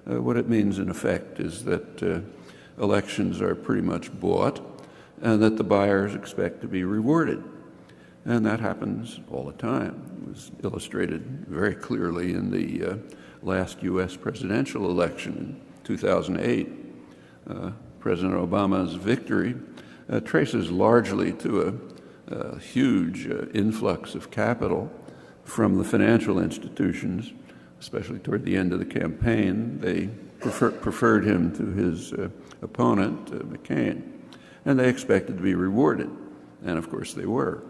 What it means, in effect, is that elections are pretty much bought and that the buyers expect to be rewarded. And that happens all the time. It was illustrated very clearly in the last U.S. presidential election in 2008. President Obama's victory traces largely to a huge influx of capital from the financial institutions, especially toward the end of the campaign. They preferred him to his opponent, McCain, and they expected to be rewarded. And of course they were.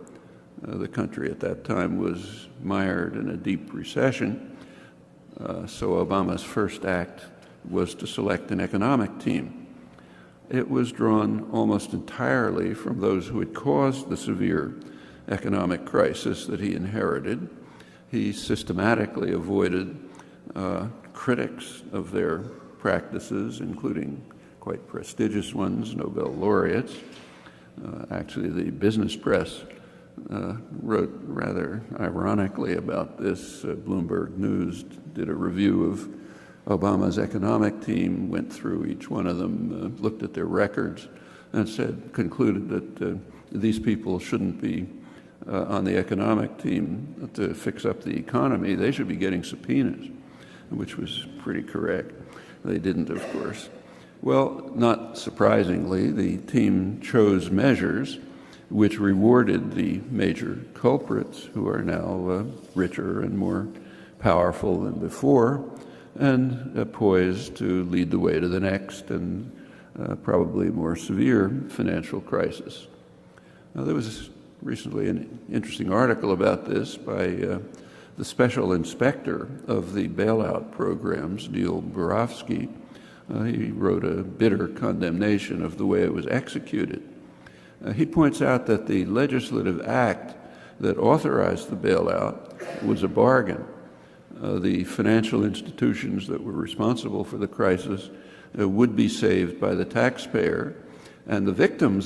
The country at that time was mired in a deep recession, so Obama's first act was to select an economic team. It was drawn almost entirely from those who had caused the severe economic crisis that he inherited. He systematically avoided critics of their practices, including quite prestigious ones, Nobel laureates. Actually, the business press wrote rather ironically about this. Bloomberg News did a review of Obama's economic team, went through each one of them, looked at their records, and concluded that these people shouldn't be on the economic team to fix up the economy. They should be getting subpoenas, which was pretty correct. They didn't, of course. Well, not surprisingly, the team chose measures which rewarded the major culprits, who are now richer and more powerful than before, and poised to lead the way to the next and probably more severe financial crisis. Now, there was recently an interesting article about this by the special inspector of the bailout programs, Neil Barofsky. He wrote a bitter condemnation of the way it was executed. He points out that the legislative act that authorized the bailout was a bargain. The financial institutions that were responsible for the crisis would be saved by the taxpayer, and the victims